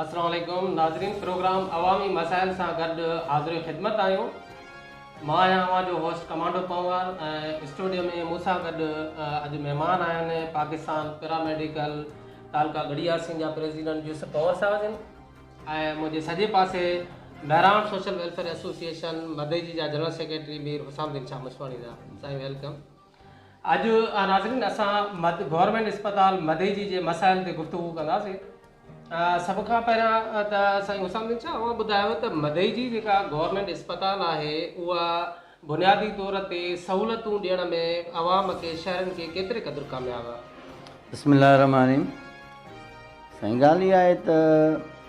अस्सलाम वालेकुम नाज़रीन, प्रोग्राम अवामी मसाइल से गॾु हाज़िर ख़िदमत आहियूं। मां आहियां अवां वोस्ट कमांडो पंवर ऐं स्टूडियो में मूंसां गॾु अॼु महिमान आया आहिनि पाकिस्तान पैरामेडिकल तालका गड़िया सिंह जा प्रेसिडेंट यूसुफ पंवर साहिब आहिनि ऐं मुंहिंजे सॼे पासे बहरान सोशल वेलफेयर एसोसिएशन मदेजी जा जनरल सेक्रेटरी मीर हुसामुद्दीन शाह मशवाणी जा। साईं वेलकम। अॼु नाज़रीन असां गवर्नमेंट अस्पताल मदेजी जे मसाइल ते गुफ़्तगू कंदासीं। सब खां पहिरियां त साईं हुसामुद्दीन शाह उहा ॿुधायो त मदेजी जेका गवर्नमेंट अस्पताल आहे उहा बुनियादी तौर ते सहूलियतूं ॾियण में आवाम खे शहरनि खे केतिरे क़दुरु कामयाबु आहे? बिस्मिल्लाह रहमान रहीम। साईं ॻाल्हि इहा आहे त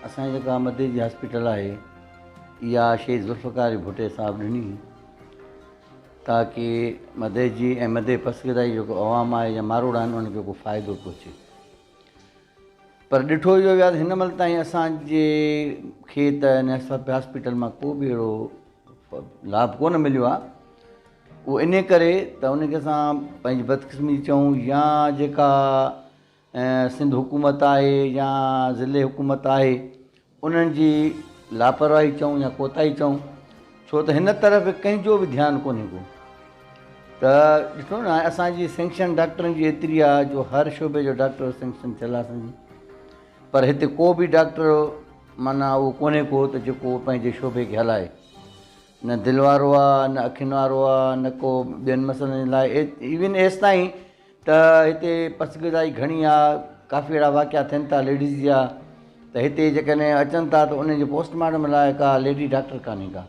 असांजी जेका मदेजी हॉस्पिटल आहे इहा शइ ज़ुल्फ़कार भुटे साहिबु ॾिनी ताकी मदेजी ऐं मदे पसगदाई जेको अवाम आहे या मारोड़ आहिनि उनखे को फ़ाइदो पहुचे। पर ॾिठो इहो वियो आहे हिन महिल ताईं असांजे खे त हिन हॉस्पिटल मां को बि अहिड़ो लाभ कोन मिलियो आहे। उहो इन करे त उनखे असां पंहिंजी बदकिस्मती चऊं या जेका सिंध हुकूमत आहे या ज़िले हुकूमत आहे उन्हनि जी लापरवाही चऊं या कोताही चऊं, छो त हिन तरफ़ कंहिंजो बि ध्यानु कोन्हे को। त ॾिठो न असांजी सेंक्शन डॉक्टरनि जी एतिरी आहे जो हर शोबे जो डॉक्टर सेंक्शन थियल आहे असांजी, पर हिते को बि डॉक्टर माना उहो कोन्हे को त जेको पंहिंजे शोबे खे हलाए। न दिलि वारो आहे, न अखियुनि वारो आहे, न को ॿियनि मसइलनि लाइ। इवन एसि ताईं त हिते पसगदाई घणी आहे, काफ़ी अहिड़ा वाक़िया थियनि था लेडीज़ जा त हिते जेकॾहिं अचनि था त उन्हनि जे पोस्टमार्टम लाइ का लेडी डॉक्टर कान्हे का,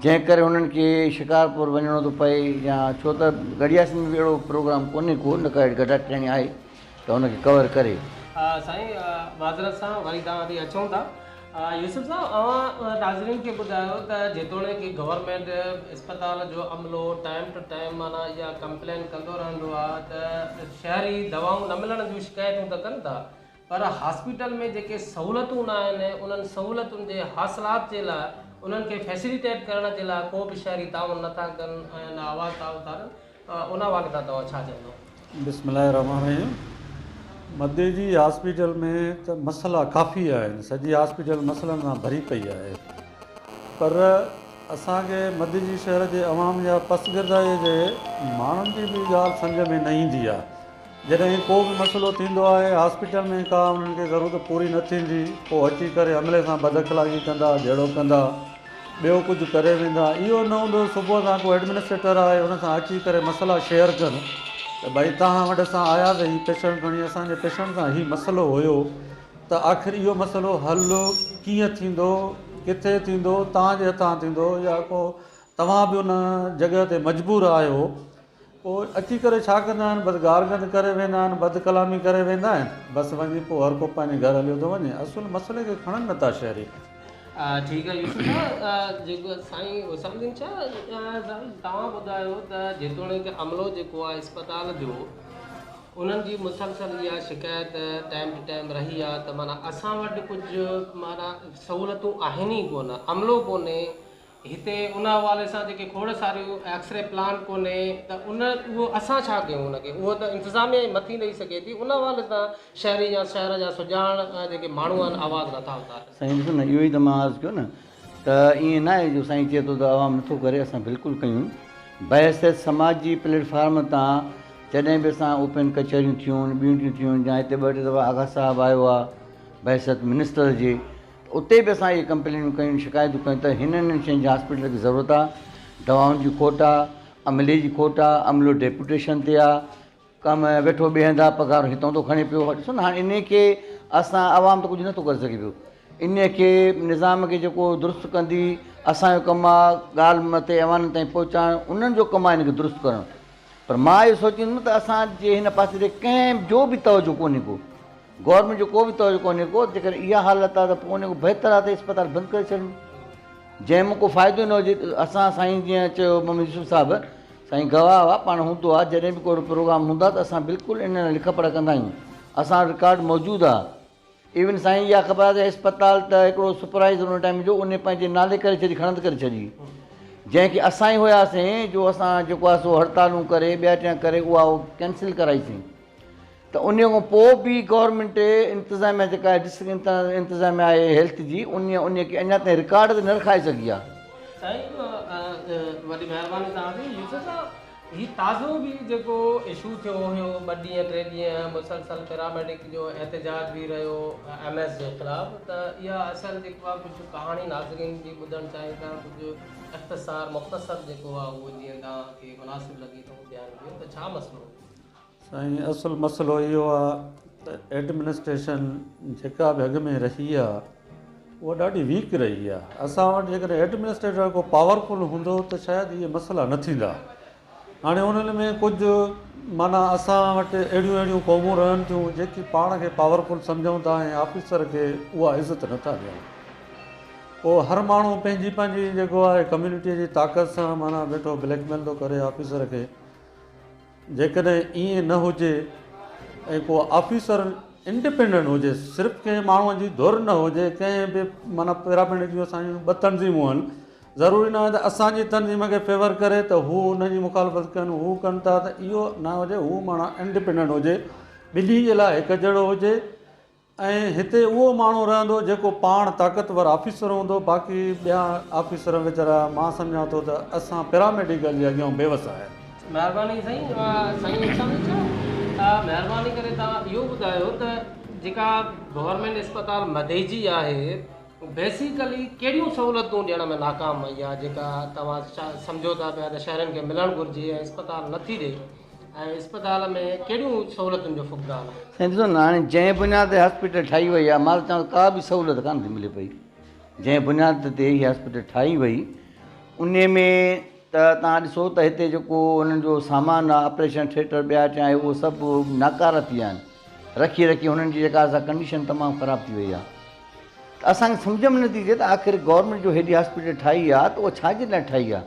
जंहिं करे उन्हनि खे शिकारपुर वञिणो थो पए। या छो त गड़ियास में बि अहिड़ो प्रोग्राम कोन्हे को, न का गॾा ट्रेन आहे त उनखे कवर करे। साईं माज़रत सां वरी तव्हां वटि अचूं था। यूसुफ साहब, अवां नाज़रीन खे ॿुधायो त जेतोणीकि गवर्नमेंट अस्पताल जो अमलो टाइम टू टाइम माना इहा कंप्लेन कंदो रहंदो आहे त शहरी दवाऊं न मिलण जूं शिकायतूं त कनि था, पर हॉस्पिटल में जेके सहूलियतूं न आहिनि उन्हनि सहूलियतुनि जे हासिलात जे लाइ उन्हनि खे फैसिलिटेट करण जे लाइ को बि शहरी ताउन नथा कनि ऐं न आवाज़ था उथारनि, उन वाक़े तां तव्हां छा चवंदो? बिस्मिल्लाह रहमान रहीम। मदेजी हॉस्पिटल में त मसइला काफ़ी आहिनि, सॼी हॉस्पिटल मसइलनि सां भरी पई आहे, पर असांखे मदेजी शहर जे अवाम जा पसगदाई जे माण्हुनि जी बि ॻाल्हि सम्झ में न ईंदी आहे। जॾहिं को बि मसइलो थींदो आहे हॉस्पिटल में का उन्हनि खे ज़रूरत पूरी न थींदी, पोइ अची करे अमले सां बदअख़लाक़ी कंदा, जहिड़ो कंदा, ॿियो कुझु करे वेंदा। इहो न हूंदो सुबुह सां को एडमिनिस्ट्रेटर आहे उन सां अची करे मसइला शेयर कनि त भई तव्हां वटि असां आया त हीउ पेशेंट खणी, असांजे पेशेंट सां हीउ मसइलो हुयो, त आख़िर इहो मसइलो हल कीअं थींदो, किथे थींदो, तव्हांजे हथां थींदो या को तव्हां बि उन जॻह ते मजबूर आहियो। पोइ अची करे छा कंदा आहिनि, बसि गारगंद करे वेंदा आहिनि, बदकलामी करे वेंदा आहिनि, बसि वञी पोइ हर को पंहिंजे घर हलियो थो वञे। असुलु मसइले खे खणनि नथा शहरी। ठीकु आहे यूसुफ साहब, जेको साईं हुसामुद्दीन शाह तव्हां ॿुधायो त जेतोणीकि अमलो जेको आहे अस्पताल जो उन्हनि जी मुसलसल इहा शिकायत टाइम टू टाइम रही आहे त माना असां वटि कुझु माना सहूलियतूं आहिनि ई कोन, अमलो कोन्हे हिते, उन हवाले सां जेके खोड़ सारियूं एक्सरे प्लान कोन्हे, त उहो असां छा कयूं उनखे? उहो त इंतिज़ामिया ई मथी ॾेई सघे थी, उन हवाले सां शहरी या शहर जा सुञाण जेके माण्हू आहिनि आवाज़ नथा उथारनि। साईं ॾिसो न, इहो ई त मां अर्ज़ु कयो न त ईअं न आहे जो साईं चए थो त आवाम नथो करे, असां बिल्कुलु कयूं। बहसियत समाज जी प्लेटफार्म तां जॾहिं बि असां ओपन कचहरियूं थियूं, ॿियूं थियूं, या हिते ॿ टे दफ़ा आगा साहिबु आयो आहे बहसियत मिनिस्टर जे, उते बि असां इहे कंप्लेनियूं कयूं, शिकायतूं कयूं त हिननि शयुनि जी हॉस्पिटल खे ज़रूरत आहे। दवाउनि जी खोट आहे, अमले जी खोट आहे, अमलो डेपुटेशन ते आहे, कमु वेठो ॿिए हंधा पघार हितां थो खणे पियो। ॾिसो न हाणे इन खे असां आवाम त कुझु नथो करे सघे पियो, इन खे निज़ाम खे जेको दुरुस्तु कंदी असांजो कमु आहे, ॻाल्हि मथे अवान ताईं पहुचाइणु, उन्हनि जो कमु आहे हिन खे दुरुस्तु करणु। पर मां इहो सोचींदुमि त असांजे हिन पासे ते कंहिं जो बि तवजो कोन्हे को, गवर्नमेंट जो को बि तवजो कोन्हे को। जेकर इहा हालत आहे त पोइ उन खां बहितर आहे त अस्पताल बंदि करे छॾियूं, जंहिंमें को फ़ाइदो न हुजे। असां साईं जीअं चयो मोहम्मद यूसुफ साहिबु, साईं गवाह आहे, पाण हूंदो आहे, जॾहिं बि को प्रोग्राम हूंदा त असां बिल्कुलु इन लिख पढ़ कंदा आहियूं, असां रिकॉर्ड मौजूदु आहे। इवन साईं इहा ख़बर आहे त अस्पताल त हिकिड़ो सुपरवाइज़र हुन टाइम जो उन पंहिंजे नाले करे छॾी, खणंद करे छॾी, जंहिंखे असां ई हुआसीं जो असां जेको आहे सो हड़तालूं करे ॿिया टिया करे उहा कैंसिल कराईसीं। त उन खां पोइ बि गवर्नमेंट इंतिज़ामिया जेका आहे डिस्ट्रिक्ट इंतिज़ामिया आहे हेल्थ जी उन खे अञा ताईं रिकॉर्ड ते न रखाए सघी आहे। साईं वॾी महिरबानी तव्हांजी। यूसुफ साहब हीउ ताज़ो बि जेको इशू थियो हुयो 2 ॾींहं 3 ॾींहं मुसलसल पैरामेडिक जो एहतजाज बि रहियो MS जे ख़िलाफ़, त इहा असल जेको आहे कुझु कहाणी नाज़रीन जी ॿुधणु चाहिनि था, कुझु इख़्तिसार मुख़्तसर जेको आहे उहो जीअं तव्हांखे मुनासिबु लॻे थो बयानु कयो, त छा मसइलो? साईं असुलु मसइलो इहो आहे त एडमिनिस्ट्रेशन जेका बि अॻ में रही आहे उहा ॾाढी वीक रही आहे। असां वटि जेकॾहिं एडमिनिस्ट्रेटर को पावरफुल हूंदो त शायदि इहे मसइला न थींदा। हाणे उन्हनि में कुझु माना असां वटि अहिड़ियूं क़ौमूं रहनि थियूं जेकी पाण खे पावरफुल सम्झूं था ऐं ऑफिसर खे उहा इज़त नथा ॾियनि। पोइ हर माण्हू पंहिंजी जेको आहे कम्यूनिटीअ जी ताक़त सां माना वेठो ब्लैकमेल थो करे ऑफिसर खे। जेकॾहिं ईअं न हुजे ऐं को ऑफिसर इंडिपेंडेंट हुजे, सिर्फ़ु कंहिं माण्हूअ जी धुर न हुजे, कंहिं बि माना पैरामेडिक जूं असांजूं 2 तंज़ीमूं आहिनि, ज़रूरी न आहे त असांजी तंज़ीम खे फेवर करे त हू हुनजी मुखालफ़त कनि, हू कनि था, त इहो न हुजे। हू माना इंडिपेंडेंट हुजे, ॿिन्ही जे लाइ हिकु जहिड़ो हुजे ऐं हिते उहो माण्हू रहंदो जेको पाण ताक़तवर ऑफिसर हूंदो। बाक़ी ॿिया ऑफिसर वीचारा मां सम्झां थो त असां पैरामेडिकल जे अॻियां बेवस आहे। महिरबानी साईं। महिरबानी करे तव्हां इहो ॿुधायो त जेका गवर्नमेंट अस्पताल मदेजी आहे बेसिकली कहिड़ियूं सहूलियतूं ॾियण में नाकाम वई आहे, जेका तव्हां सम्झो था पिया त शहरनि खे मिलणु घुरिजे ऐं अस्पताल नथी ॾे, ऐं अस्पताल में कहिड़ियूं सहूलियतुनि जो फुक़दान आहे? साईं ॾिसो न, हाणे जंहिं बुनियाद ते हॉस्पिटल ठाही वई आहे, मां त चवां का बि सहूलियत कान थी मिले पई। जंहिं बुनियाद ते हीअ हॉस्पिटल ठाही वई उन में त तव्हां ॾिसो त हिते जेको हुननि जो सामान आहे, ऑपरेशन थिएटर ॿिया चाहे उहो सभु नाकारा थी विया आहिनि। रखी हुननि जी जेका असां कंडीशन तमामु ख़राबु थी वई आहे। त असांखे सम्झ में नथी अचे त आख़िर गवर्नमेंट जो हेॾी हॉस्पिटल ठाही आहे त उहा छाजे लाइ ठाही आहे।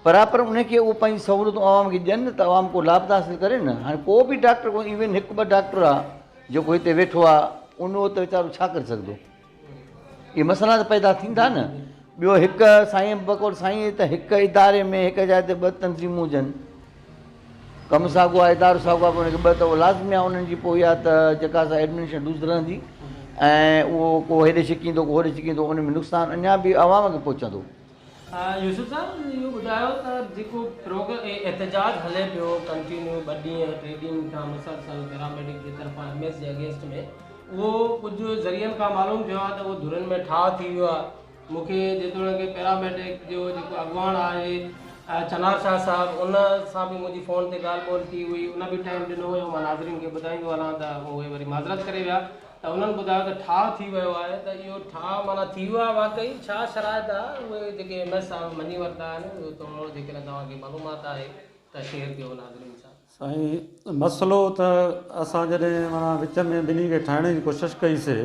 बराबरि उनखे उहो पंहिंजी सहूलियतूं आवाम खे ॾियनि त आवाम को लाभ हासिलु करे न। हाणे को बि डॉक्टर को इवन 1-2 डॉक्टर आहे जेको हिते वेठो आहे उन त वीचारो छा करे सघंदो। इहे मसइला त पैदा थींदा न। ॿियो हिकु साईं बकोर साईं त हिकु इदारे में हिकु जाइ ते 2 तंज़ीमूं हुजनि, कमु साॻियो आहे, इदारो साॻियो आहे, उनखे 2 त उहो लाज़मी आहे उन्हनि जी। पोइ इहा त जेका असां एडमिनिस्ट्रेशन लूज़ रहंदी ऐं उहो को हेॾे छिकींदो को होॾे छिकींदो, उन में नुक़सानु अञा बि आवाम खे पहुचंदो। यूसुफ साहब इहो ॿुधायो त जेको एहतजाज हले पियो कंटिन्यू 2 ॾींहं 3 ॾींहं खां मुसलसल पैरामेडिक जे तरफ़ां MS जे अगेंस्ट में, उहो कुझु ज़रियनि खां मालूम थियो आहे त उहो धुरनि में ठाह थी वियो आहे। मूंखे जेतोणीकि पैरामेडिक जो जेको अॻुवान आहे चनार शाह साहब, उन सां बि मुंहिंजी फ़ोन ते ॻाल्हि ॿोल थी हुई, उन बि टाइम ॾिनो हुयो। मां नाज़रीन खे ॿुधाईंदो हलां त उहे वरी माज़रत करे विया, त उन्हनि ॿुधायो त ठाह थी वियो आहे। त इहो ठाह माना थी वियो आहे वाक़ई, छा शराइत आहे उहे जेके MS साहब मञी वरिता आहिनि, उहो थोरो जेकॾहिं तव्हांखे मालूमात आहे त शेयर कयो नाज़रीन सां। साईं मसइलो त असां जॾहिं माना विच में ॿिन्ही खे ठाहिण जी कोशिशि कईसीं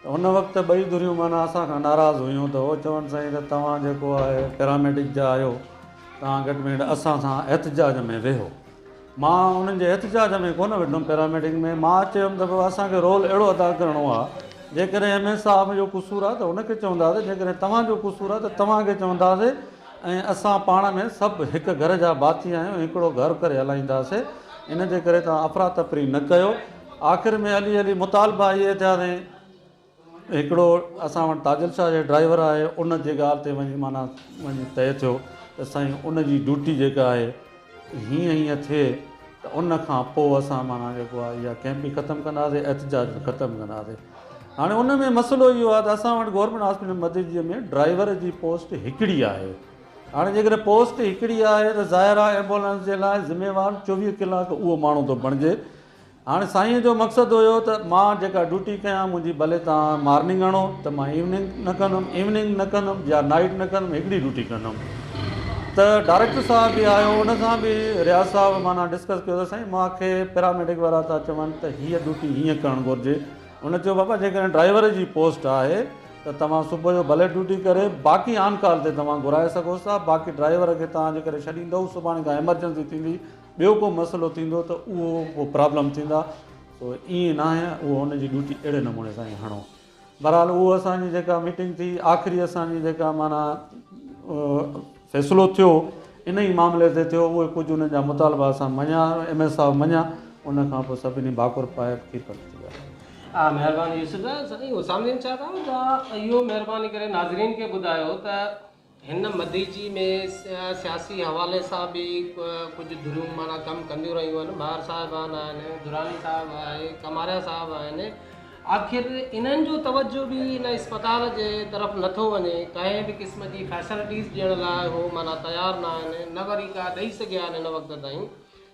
त उन वक़्तु 2 धुरियूं माना असां खां नाराज़ हुयूं। त उहो चवनि साईं त तव्हां जेको आहे पैरामेडिक जा आहियो, तव्हां घटि में घटि असां सां एहतजाज में वेहो। मां उन्हनि जे एहतजाज में कोन वेठुमि पैरामेडिक में। मां चयुमि त असांखे रोल अहिड़ो अदा करिणो आहे, जेकॾहिं MS साहब जो क़सूरु आहे त उनखे चवंदासीं, जेकॾहिं तव्हांजो क़सूरु आहे त तव्हांखे चवंदासीं, ऐं असां पाण में सभु हिकु घर जा भाती आहियूं, हिकिड़ो घरु करे हलाईंदासीं। इन जे करे तव्हां अफ़रा तफ़री न कयो। आख़िर में हली मुतालबा इहे थियासीं। हिकिड़ो असां वटि ताजिल शाह जो ड्राइवर आहे, उन जे ॻाल्हि ते वञी तइ थियो त साईं उन जी ड्यूटी जेका आहे हीअं थिए, त उन खां पोइ असां माना जेको आहे इहा कैंप बि ख़तमु कंदासीं, एहतजाज बि ख़तमु कंदासीं। हाणे उन में मसइलो इहो आहे त असां वटि गवर्नमेंट हॉस्पिटल मदीजीअ में ड्राइवर जी पोस्ट हिकिड़ी आहे। हाणे जेकॾहिं पोस्ट हिकिड़ी आहे त ज़ाहिर आहे एम्बुलेंस जे लाइ ज़िम्मेवारु 24 कलाक उहो माण्हू थो बणिजे। हाणे साईं जो मक़सदु हुयो त मां जेका ड्यूटी कयां मुंहिंजी, भले तव्हां मॉर्निंग आणो त मां इवनिंग न कंदुमि या नाइट न कंदुमि, हिकिड़ी ड्यूटी कंदुमि। त डायरेक्टर साहब बि आयो, उन सां बि रियाज़ साहब माना डिस्कस कयो त साईं मूंखे पैरामेडिक वारा था चवनि त हीअ ड्यूटी हीअं करणु घुरिजे। उन चयो बाबा जेकॾहिं ड्राइवर जी पोस्ट आहे त तव्हां सुबुह जो भले ड्यूटी करे, बाक़ी ऑन कॉल ते तव्हां घुराए सघो था। बाक़ी ड्राइवर खे तव्हां जेकॾहिं छॾींदव, सुभाणे खां एमरजेंसी थींदी, ॿियो को मसइलो थींदो त उहो प्रॉब्लम थींदा। सो ईअं न आहे, उहो हुनजी ड्यूटी अहिड़े नमूने सां ई हणो। बहरहाल उहो असांजी जेका मीटिंग थी, आख़िरी असांजी जेका माना फ़ैसिलो थियो इन ई मामले ते थियो। उहे कुझु उन्हनि जा मुतालबा असां मञिया, MS साहब मञिया। उन खां पोइ सभिनी भाकुर पाए खीर कढी थी विया। हा, महिरबानी यूसुफ साईं। हुसामुद्दीन चाचा तव्हां इहो महिरबानी करे नाज़रीन खे ॿुधायो त हिन मदीजी में सियासी हवाले सां बि कुझु धुरियूं माना कमु कंदियूं रहियूं आहिनि। बार साहिबान आहिनि, दुरानी साहिबु आहे, कमारिया साहिबु आहिनि। आख़िर इन्हनि जो तवजो बि इन इस्पताल जे तरफ़ नथो वञे। कंहिं बि क़िस्म जी फैसिलिटीज़ ॾियण लाइ हो माना तयारु न आहिनि, न वरी का ॾेई सघिया आहिनि हिन वक़्त ताईं।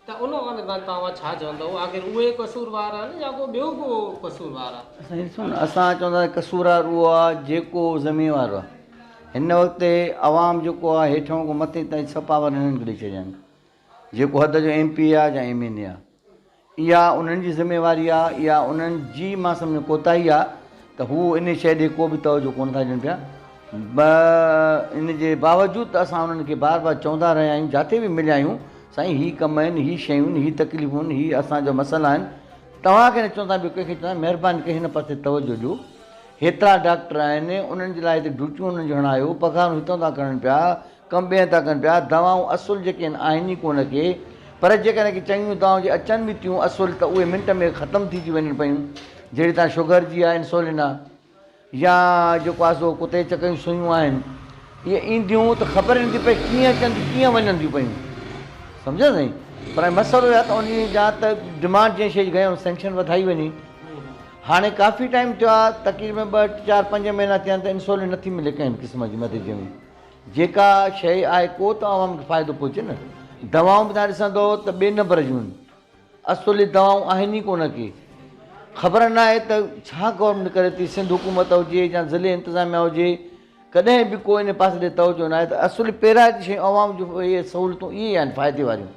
त उन वारे तव्हां छा चवंदव? आख़िर उहे कसूरवार आहिनि या को ॿियो को कसूरवार आहे? साईं ॾिसो न, असां चवंदा कसूरवार उहो आहे जेको ज़िम्मेवारु आहे। हिन वक़्तु आवाम जेको आहे हेठां खां मथे ताईं सभु पावर हिननि खे ॾेई छॾिया आहिनि। जेको हद जो MP आहे या MLA आहे, इहा उन्हनि जी ज़िम्मेवारी आहे, इहा उन्हनि जी मां सम्झो कोताही आहे त हू इन शइ ॾे को बि तवजो कोन था ॾियनि पिया। इन जे बावजूदि त असां उन्हनि खे बार बार चवंदा रहिया आहियूं, जिते बि मिलिया आहियूं, साईं हीअ कम आहिनि, हीअ शयूं आहिनि, हीअ तकलीफ़ूं आहिनि, हीअ असांजा मसइला आहिनि। तव्हांखे न चवंदा ॿियो कंहिंखे चवंदा महिरबानी करे हिन पासे तवजो ॾियो। हेतिरा डॉक्टर आहिनि, उन्हनि जे लाइ हिते ड्यूटियूं उन्हनि जो हणायो, पघारूं हितां था करनि पिया, कमु ॿिए था कनि पिया। दवाऊं असुलु जेके आहिनि ई कोन के, पर जेकॾहिं चङियूं दवाऊं जे अचनि बि थियूं असुलु त उहे मिंट में ख़तमु थी वञनि पियूं। जहिड़ी तव्हां शुगर जी आहे, इंसुलिन आहे, या जेको आहे सो कुते चकरियूं सुयूं आहिनि, इहे ईंदियूं त ख़बर नथी पए कीअं अचनि थियूं, कीअं वञनि थियूं पियूं। सम्झो साईं? पर मसइलो इहो आहे त उन जा त डिमांड जंहिं शइ जी कयूं सेंक्शन वधाई वञे। हाणे काफ़ी टाइम थियो आहे, तक़रीबन 2, 4, 5 महीना थिया आहिनि त इंसुलिन नथी मिले कंहिं बि क़िस्म जी मदद में। जेका शइ आहे को त आवाम खे फ़ाइदो पहुचे न। दवाऊं बि तव्हां ॾिसंदो त ॿिए नंबर जूं आहिनि, असुली दवाऊं आहिनि ई कोन के। ख़बर न आहे त छा गवर्नमेंट करे थी, सिंध हुकूमत हुजे या ज़िले इंतिज़ामिया हुजे, कॾहिं बि को इन पासे ॾे तवजो न आहे त असुली पहिरां जी शयूं आवाम जो इहे सहूलियतूं इहे आहिनि फ़ाइदे वारियूं,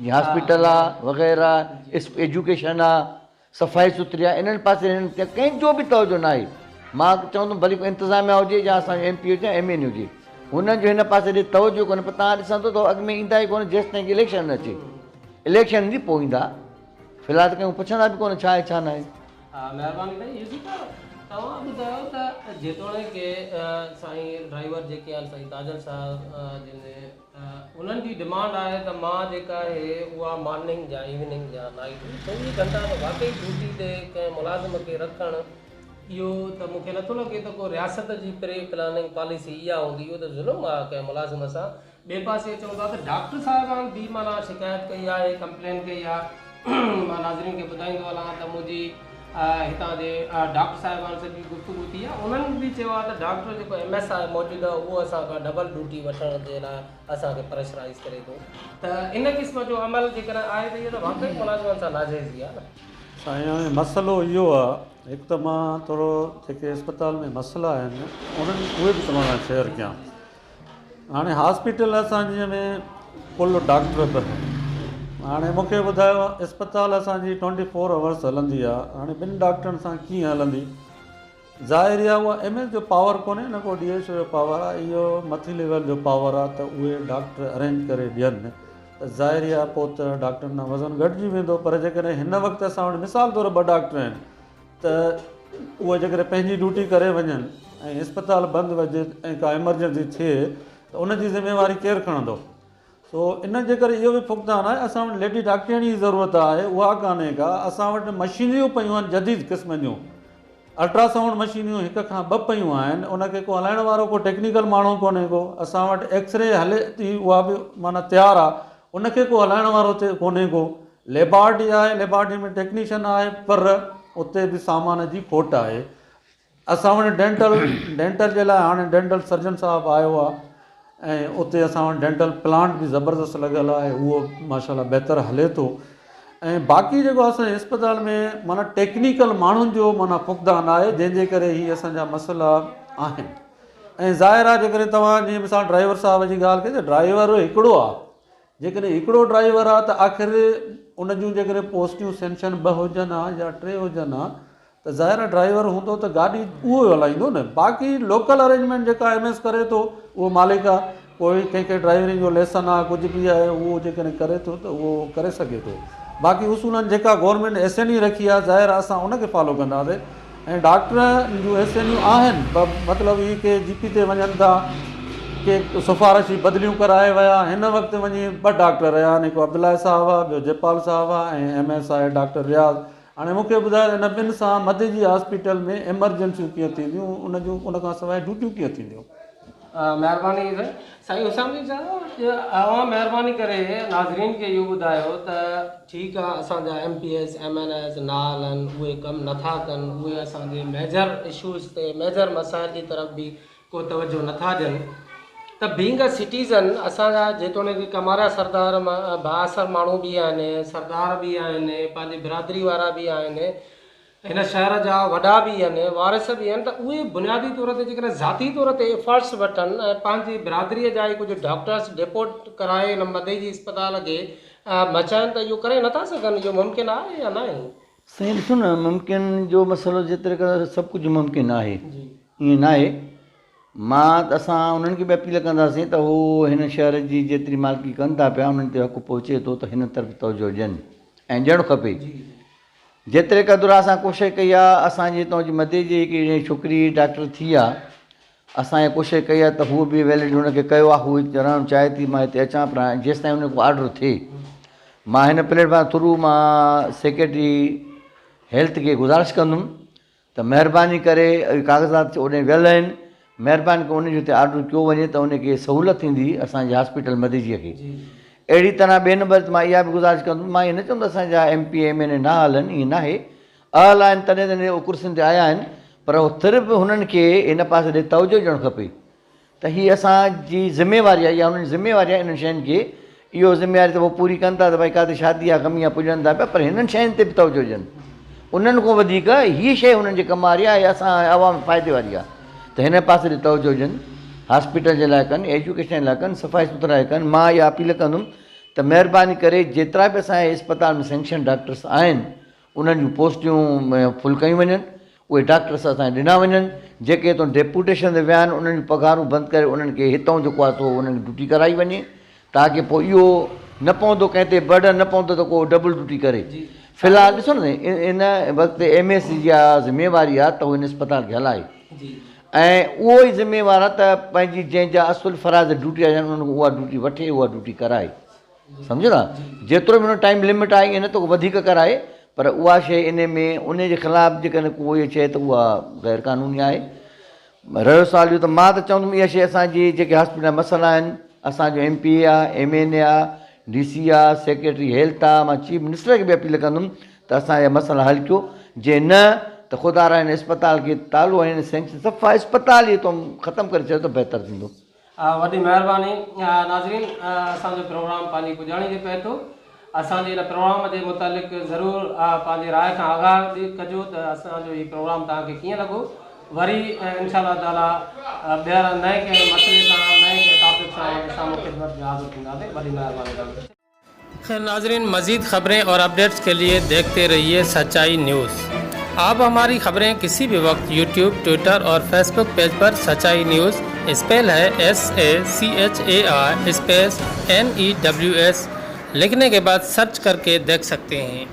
जीअं हॉस्पिटल आहे वग़ैरह, एजुकेशन आहे, सफ़ाई सुथरी आहे। इन्हनि पासे कंहिंजो बि तवजो न आहे। मां चवंदुमि भली को इंतिज़ामिया हुजे या असांजो MP हुजे या MLA हुजे, हुननि जो हिन पासे ॾे तवजो कोन्हे। पर तव्हां ॾिसंदो त अॻु में ईंदा ई कोन जेसि ताईं इलेक्शन न अचे। इलेक्शन ईंदी पोइ ईंदा, फ़िलहाल त कंहिं पुछंदा बि कोन छा आहे छा न आहे। हा, महिरबानी साईं। यूसुफ तव्हां ॿुधायो त जेतोणीकि साईं ड्राइवर जेके आहिनि साईं ताजल साहिब जिन उन्हनि जी डिमांड आहे त मां जेका आहे उहा मॉर्निंग या इवनिंग या नाइट 24 घंटा त वाक़ई ड्यूटी ते कंहिं मुलाज़िम खे रखणु, इहो त मूंखे नथो लॻे त को रियासत जी प्री प्लानिंग पॉलिसी इहा हूंदी। इहो त ज़ुल्म आहे कंहिं मुलाज़िम सां। ॿिए पासे चवंदा त डॉक्टर साहिबान बि माना शिकायत कई आहे, कंप्लेन कई आहे। मां नाज़रीन खे ॿुधाईंदो हलां त मुंहिंजी हितां जे डॉक्टर साहिबान सां बि गुफ़्तगू थी आहे। उन्हनि बि चयो आहे त डॉक्टर जेको MS आहे मौजूदु आहे, उहो असांखां डबल ड्यूटी वठण जे लाइ असांखे प्रेशराइज़ करे थो। त इन क़िस्म जो अमल जेकॾहिं आहे त इहो त वाक़ई मुलाज़िमनि सां नाजाइज़ी आहे न। साईं हाणे मसइलो इहो आहे, हिकु त मां थोरो जेके अस्पताल में मसइला आहिनि उन्हनि उहे बि तव्हां सां शेयर कयां। हाणे हॉस्पिटल असांजे में कुल डॉक्टर बि हाणे मूंखे ॿुधायो अस्पताल असांजी 24 आवर्स हलंदी आहे। हाणे 2 डॉक्टरनि सां कीअं हलंदी? ज़ाहिर आहे उहा MS जो पावर कोन्हे न को DSO जो पावर आहे, इहो मथी लेवल जो पावर आहे। त उहे डॉक्टर अरेंज करे ॾियनि त ज़ाहिर आहे पोइ त डॉक्टरनि जो वज़न घटिजी वेंदो। पर जेकॾहिं हिन वक़्तु असां वटि मिसाल तौरु 2 डॉक्टर आहिनि त उहे जेकॾहिं पंहिंजी ड्यूटी करे वञनि ऐं अस्पताल बंदि हुजे ऐं का एमरजेंसी थिए त उनजी ज़िम्मेवारी केरु खणंदो? सो इन जे करे इहो बि फुक़दान आहे। असां वटि लेडी डॉक्टरनि जी ज़रूरत आहे, उहा कान्हे का। असां वटि मशीनियूं पियूं आहिनि जदीद क़िस्म जूं, अल्ट्रासाउंड मशीनियूं 1 खां 2 पियूं आहिनि। उनखे को हलाइण वारो को टेक्निकल माण्हू कोन्हे को। असां वटि एक्सरे हले थी, उहा बि माना तयारु आहे, उनखे को हलाइण वारो कोन्हे को। लेबॉरेटरी आहे, लेबॉरेटरी में टेक्नीशियन आहे, पर उते बि सामान जी खोट आहे। असां वटि डेंटल जे लाइ हाणे डेंटल सर्जन साहिबु आयो आहे ऐं उते असां वटि डेंटल प्लांट बि ज़बरदस्तु लॻियलु आहे, उहो माशाल्लाह बहितर हले थो। ऐं बाक़ी जेको असांजे अस्पताल में माना टेक्निकल माण्हुनि जो माना फुक़दान आहे, जंहिंजे करे हीअ असांजा मसइला आहिनि। ऐं ज़ाहिर आहे जेकॾहिं तव्हां जीअं मिसाल ड्राइवर साहिब जी ॻाल्हि कई त ड्राइवर हिकिड़ो आहे। जेकॾहिं हिकिड़ो ड्राइवर आहे त आख़िर उन जूं जेकॾहिं पोस्टियूं सेंक्शन 2 हुजनि हा या 3 हुजनि हा त ज़ाहिर आहे ड्राइवर हूंदो त गाॾी उहो हलाईंदो न। बाक़ी लोकल अरेंजमेंट जेका MS करे थो उहो मालिक आहे। कोई कंहिंखे ड्राइवरिंग जो लेसन आहे, कुझु बि आहे, उहो जेकॾहिं करे थो त उहो करे सघे थो। बाक़ी उसूलनि जेका गवर्नमेंट SNE रखी आहे, ज़ाहिर आहे असां उनखे फॉलो कंदासीं। ऐं डॉक्टर जूं SNEयूं आहिनि, मतिलबु इहे के GP ते वञनि था के सिफारिशी बदिलियूं कराए विया। हिन वक़्तु वञी 2 डॉक्टर रहिया आहिनि, हिकु अब्दुल्ला साहब आहे, ॿियो जयपाल साहब आहे ऐं MS आहे डॉक्टर रियाज़। हाणे मूंखे ॿुधायो हिन ॿिनि सां मध्य जी हॉस्पिटल में एमरजेंसियूं कीअं थींदियूं, उन खां सवाइ ड्यूटियूं कीअं थींदियूं? महिरबानी साईं हुसैन जी साहब, अवां महिरबानी करे नाज़रीन खे इहो ॿुधायो त ठीकु आहे असांजा MPS MNS नाल आहिनि, उहे कमु नथा कनि, उहे असांजे मेजर इशूज़ ते मेजर मसाइल जी तरफ़ बि को तवजो नथा ॾियनि। त बीइंग अ सिटीज़न असांजा जेतोणीकि कमारा सरदार बाअसर माण्हू बि आहिनि, सरदार बि आहिनि, पंहिंजी बिरादरी वारा बि आहिनि, हिन शहर जा वॾा बि आहिनि, वारिस बि आहिनि, त उहे बुनियादी तौर ते जेकॾहिं ज़ाती तौर ते एफर्ट्स वठनि ऐं पंहिंजी बिरादरीअ जा ई कुझु डॉक्टर्स डिपोट कराए हिन मदे जी अस्पताल खे बचाइनि, त इहो करे नथा सघनि? इहो मुमकिन आहे या न आहे? साईं ॾिसो न, मुमकिन जो मसइलो जेतिरे करे सभु कुझु मुमकिन आहे, ईअं न आहे। मां त असां उन्हनि खे बि अपील कंदासीं त उहो हिन शहर जी जेतिरी मालिकी कनि था पिया उन्हनि ते हक़ु पहुचे थो त हिन तरफ़ तवजो ॾियनि ऐं ॾियणु खपे। जेतिरे क़दुरु असां कोशिशि कई आहे, असांजे हितां जी मदे जी हिकिड़ी छोकिरी डॉक्टर थी आहे, असांजे कोशिशि कई आहे त हू बि वैलिड हुनखे कयो आहे, हू चढ़णु चाहे थी, मां हिते अचां पर जेसि ताईं हुनखे ऑर्डर थिए। मां हिन प्लेटफॉर्म थ्रू मां सेक्रेटरी हेल्थ खे गुज़ारिश कंदुमि त महिरबानी करे काग़ज़ात ओॾे वियल आहिनि, महिरबानी करे उनजे हुते ऑर्डर कयो वञे त उनखे सहूलियत थींदी असांजे हॉस्पिटल मदीजीअ खे। अहिड़ी तरह ॿिए नंबर ते मां इहा बि गुज़ारिश कंदुमि, मां ईअं न चवंदो असांजा MP MNA न हलनि, ईअं न आहे, अहल आहिनि तॾहिं तॾहिं उहे कुर्सियुनि ते आया आहिनि, पर उहो सिर्फ़ु हुननि खे हिन पासे ॾे तवजो ॾियणु खपे त हीअ असांजी ज़िमेवारी आहे, इहा हुननि जी ज़िमेवारी आहे। इन्हनि शयुनि खे इहो ज़िमेवारी त पोइ पूरी कनि था त भई किथे शादी आहे गमी आहे पुॼनि था पिया, पर हिननि शयुनि ते बि तवजो ॾियनि। उन्हनि खां वधीक हीअ शइ हुननि जे कम वारी आहे, असां आवाम फ़ाइदे वारी आहे, त हिन पासे ॾे तवजो ॾियनि, हॉस्पिटल जे लाइ कनि, एजुकेशन जे लाइ कनि, सफ़ाई सुथरा कनि। मां इहा अपील कंदुमि त महिरबानी करे जेतिरा बि असांजे इस्पताल में सैंक्शन डॉक्टर्स आहिनि उन्हनि जूं पोस्टियूं फुल कयूं वञनि, उहे डॉक्टर्स असांखे ॾिना वञनि, जेके हितां डेपुटेशन ते विया आहिनि उन्हनि जूं पघारूं बंदि करे उन्हनि खे हितां जेको आहे सो उन्हनि ड्यूटी कराई वञे, ताकी पोइ इहो न पवंदो कंहिं ते बर्डन न पवंदो त को डबल ड्यूटी करे। फ़िलहालु ॾिसो न इन वक़्तु MS जी ज़िमेवारी आहे त उहो हिन इस्पताल खे हलाए, ऐं उहो ई ज़िमेवार आहे त पंहिंजी जंहिंजा असुल फ़राज़ ड्यूटी आहिनि उन्हनि उहा ड्यूटी वठे, उहा ड्यूटी कराए, सम्झो न। जेतिरो बि हुन टाइम लिमिट आहे ईअं न त वधीक कराए, पर उहा शइ इन में उन जे ख़िलाफ़ु जेकॾहिं को इहा शइ त उहा ग़ैर क़ानूनी आहे। रहियो सुवाल इहो त मां त चवंदुमि इहा शइ असांजी जेके हॉस्पिटल मसइला आहिनि, असांजो MP आहे, MNA आहे, DC आहे, सेक्रेटरी हेल्थ आहे, मां चीफ मिनिस्टर खे बि अपील कंदुमि त असांजा मसइला हल कयो, जे न त ख़ुदा रहिन इस्पताल खे तालो आहिनि सैंक्शन सफ़ा इस्पताल ई तो ख़तमु करे छॾियो त बहितर थींदो। वॾी महिरबानी। नाज़रीन, असांजो प्रोग्राम पंहिंजी पुॼाणी जे पए थो, असांजे हिन प्रोग्राम जे मुतालिक़ ज़रूरु पंहिंजी राय खां आगाह कजो त असांजो हीउ प्रोग्राम तव्हांखे कीअं लॻो। वरी इंशाअल्लाह ताला ॿीहर नए कंहिं मसइले सां नए कंहिं टॉपिक सां साम्हूं ख़िदमत में हाज़िर थींदासीं। वॾी महिरबानी। खैर नाज़रीन, मज़ीद खबरें और अपडेट्स के लिए देखते रहिए सच्चाई न्यूज़। आप हमारी खबरें किसी भी वक्त YouTube, ट्विटर और फेसबुक पेज पर सच्चाई न्यूज़ स्पेल है SACHAI स्पेस NEWS लिखने के बाद सर्च करके देख सकते हैं।